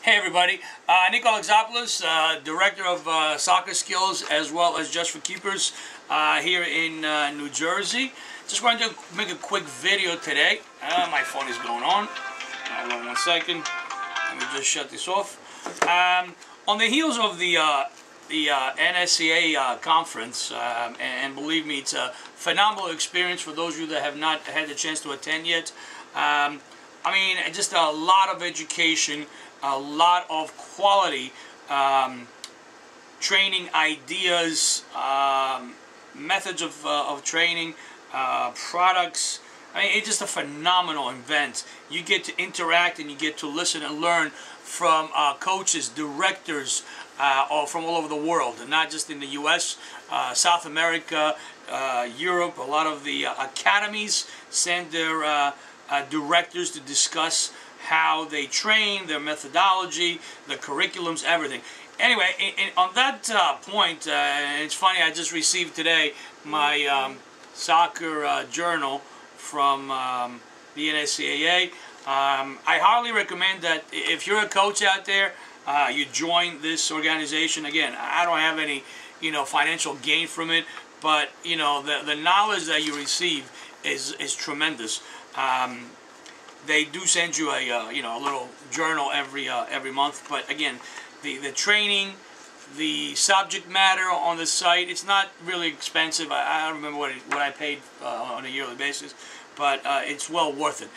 Hey everybody, Nick Alexopoulos, Director of Soccer Skills as well as Just for Keepers here in New Jersey. Just wanted to make a quick video today. My phone is going on. Hold on 1 second. Let me just shut this off. On the heels of the NSCA conference, and believe me, it's a phenomenal experience for those of you that have not had the chance to attend yet. I mean, just a lot of education, a lot of quality training ideas, methods of training, products. I mean, it's just a phenomenal event. You get to interact and you get to listen and learn from coaches, directors from all over the world, and not just in the U.S., South America, Europe. A lot of the academies send their directors to discuss how they train, their methodology, the curriculums, everything. Anyway, on that point, it's funny, I just received today my soccer journal from the NSCAA. I highly recommend that if you're a coach out there, you join this organization. Again, I don't have any, financial gain from it, but the knowledge that you receive is tremendous. They do send you a a little journal every month, but again, the training, the subject matter on the site, it's not really expensive. I don't remember what I paid on a yearly basis, but it's well worth it.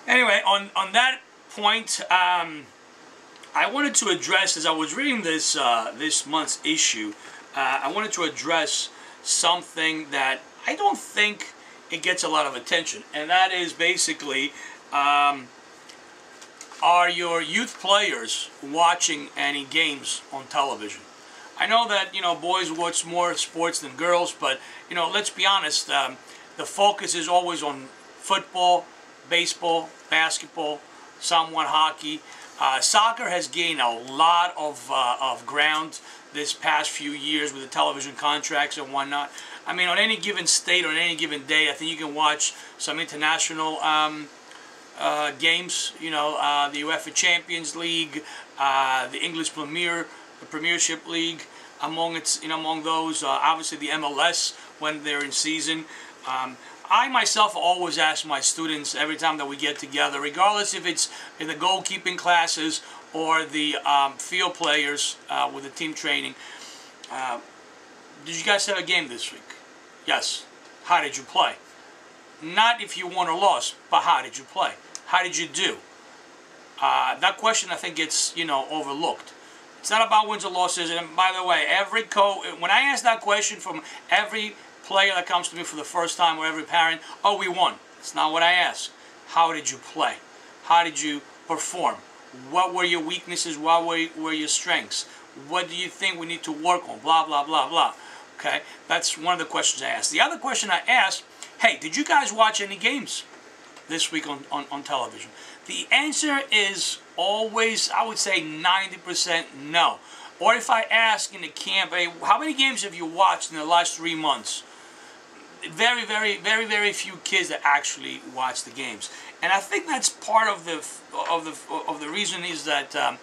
Anyway, on that point, I wanted to address, as I was reading this this month's issue, I wanted to address something that I don't think it gets a lot of attention, and that is basically, are your youth players watching any games on television? I know that boys watch more sports than girls, but let's be honest, the focus is always on football, baseball, basketball, somewhat hockey. Soccer has gained a lot of ground this past few years with the television contracts and whatnot. I mean, on any given state or on any given day, I think you can watch some international games. The UEFA Champions League, the English the Premiership League, among those. Obviously, the MLS when they're in season. I myself always ask my students every time that we get together, regardless if it's in the goalkeeping classes or the field players with the team training, did you guys have a game this week? Yes. How did you play? Not if you won or lost, but how did you play? How did you do? That question, I think, gets overlooked. It's not about wins or losses. And by the way, every coach, when I ask that question from every player that comes to me for the first time, or every parent, oh, we won. It's not what I ask. How did you play? How did you perform? What were your weaknesses? What were your strengths? What do you think we need to work on? Blah, blah, blah, blah. Okay, that's one of the questions I asked. The other question I asked, hey, did you guys watch any games this week on television? The answer is always, I would say 90% no. Or if I ask in the camp, hey, how many games have you watched in the last 3 months? Very, very, very, very few kids that actually watch the games. And I think that's part of the reason is that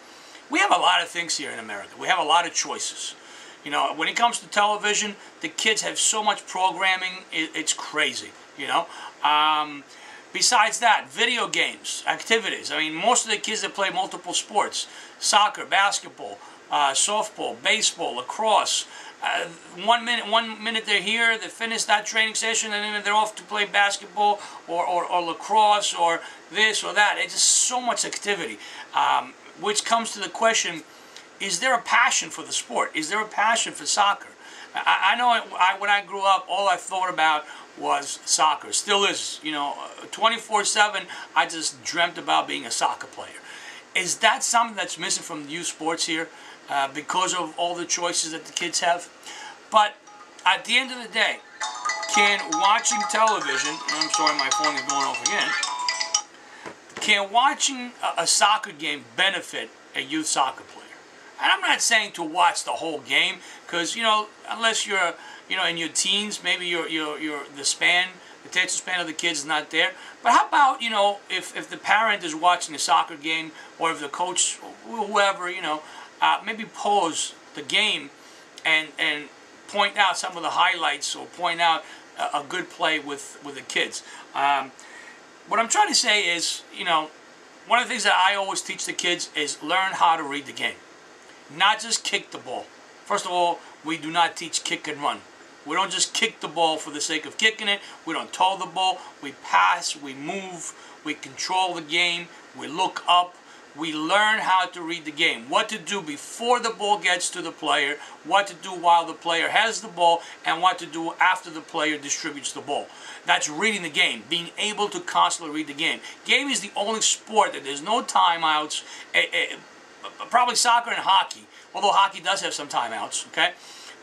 we have a lot of things here in America. We have a lot of choices. When it comes to television, the kids have so much programming, it's crazy, Besides that, video games, activities. I mean, most of the kids that play multiple sports, soccer, basketball, softball, baseball, lacrosse, 1 minute they're here, they finish that training session, and then they're off to play basketball or lacrosse or this or that. It's just so much activity, which comes to the question, is there a passion for the sport? Is there a passion for soccer? I know when I grew up, all I thought about was soccer. Still is, 24/7, I just dreamt about being a soccer player. Is that something that's missing from youth sports here because of all the choices that the kids have? But at the end of the day, can watching television, and I'm sorry my phone is going off again, can watching a soccer game benefit a youth soccer player? And I'm not saying to watch the whole game, because unless you're in your teens, maybe the attention span of the kids is not there. But how about if the parent is watching a soccer game, or if the coach whoever, maybe pause the game and point out some of the highlights or point out a good play with the kids. What I'm trying to say is, one of the things that I always teach the kids is learn how to read the game. Not just kick the ball. First of all, we do not teach kick and run. We don't just kick the ball for the sake of kicking it. We don't toe the ball. We pass, we move, we control the game, we look up. We learn how to read the game. What to do before the ball gets to the player, what to do while the player has the ball, and what to do after the player distributes the ball. That's reading the game, being able to constantly read the game. Game is the only sport that there's no timeouts, probably soccer and hockey, although hockey does have some timeouts, okay?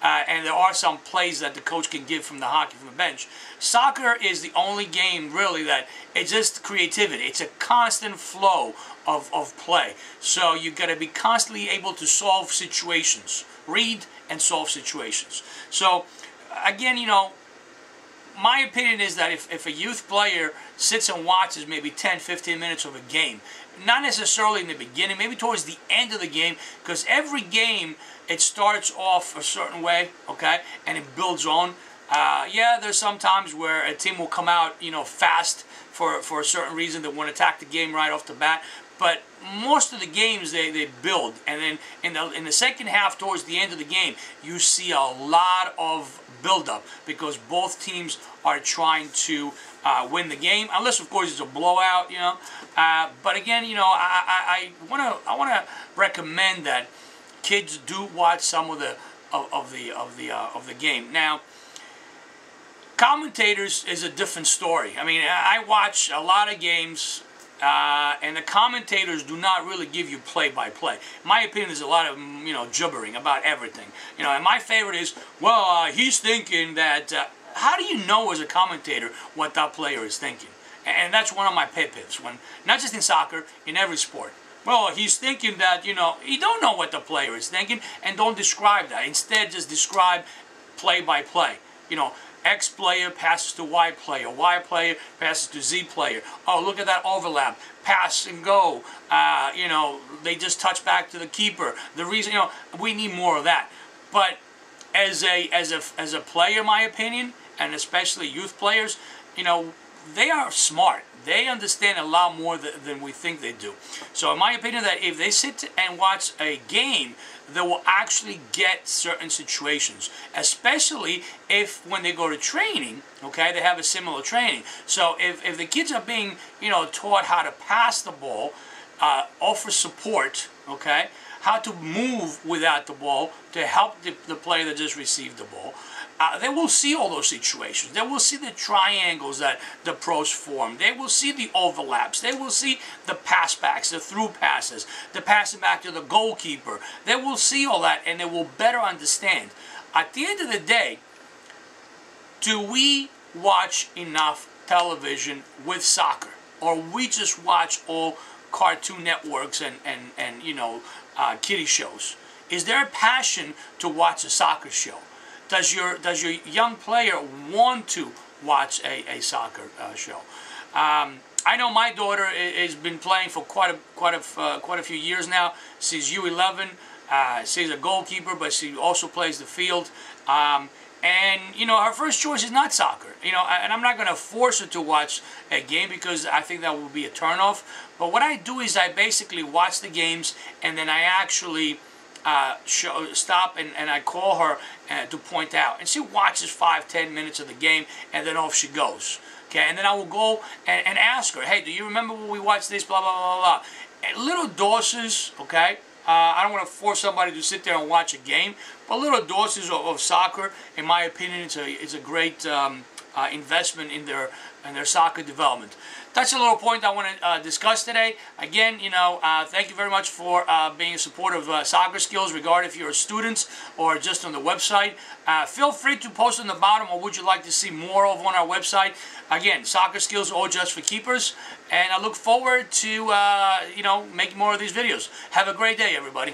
And there are some plays that the coach can give from the hockey, from the bench. Soccer is the only game, really, that it's just creativity. It's a constant flow of play. So you've got to be constantly able to solve situations. Read and solve situations. So, again, my opinion is that if a youth player sits and watches maybe 10, 15 minutes of a game, not necessarily in the beginning, maybe towards the end of the game, because every game, it starts off a certain way, okay, and it builds on. Yeah, there's some times where a team will come out, fast for a certain reason. They want to attack the game right off the bat. But most of the games, they build. And then in the second half, towards the end of the game, you see a lot of build-up because both teams are trying to win the game. Unless, of course, it's a blowout, But again, I want to recommend that kids do watch some of the game. Now, commentators is a different story. I mean, I watch a lot of games, and the commentators do not really give you play-by-play. In my opinion, there's a lot of gibbering about everything. And my favorite is, well, he's thinking that. How do you know as a commentator what that player is thinking? And that's one of my pet peeves. When not just in soccer, in every sport. Well, he's thinking that, you don't know what the player is thinking, and don't describe that. Instead, just describe play-by-play. X player passes to Y player passes to Z player. Oh, look at that overlap. Pass and go. They just touch back to the keeper. The reason, we need more of that. But as a player, in my opinion, and especially youth players, they are smart. They understand a lot more than we think they do. So in my opinion, that if they sit and watch a game, they will actually get certain situations, especially if when they go to training, okay, they have a similar training. So if the kids are being, taught how to pass the ball, offer support, okay, how to move without the ball to help the player that just received the ball, they will see all those situations. They will see the triangles that the pros form. They will see the overlaps. They will see the pass backs, the through passes, the passing back to the goalkeeper. They will see all that, and they will better understand. At the end of the day, do we watch enough television with soccer? Or we just watch all Cartoon Networks and kiddie shows? Is there a passion to watch a soccer show? Does your young player want to watch a soccer show? I know my daughter has been playing for quite a few years now. She's U11. She's a goalkeeper, but she also plays the field. And her first choice is not soccer. And I'm not going to force her to watch a game because I think that will be a turnoff. But what I do is I basically watch the games, and then I actually stop and I call her to point out. And she watches 5-10 minutes of the game, and then off she goes. Okay, and then I will go and ask her, hey, do you remember when we watched this, blah, blah, blah, blah. And little doses, okay? I don't want to force somebody to sit there and watch a game, but little doses of soccer, in my opinion, it's a great investment in their soccer development. That's a little point I want to discuss today. Again, thank you very much for being a supporter of Soccer Skills, regardless if you're a student or just on the website. Feel free to post on the bottom what would you like to see more of on our website. Again, Soccer Skills, all just for keepers. And I look forward to, making more of these videos. Have a great day, everybody.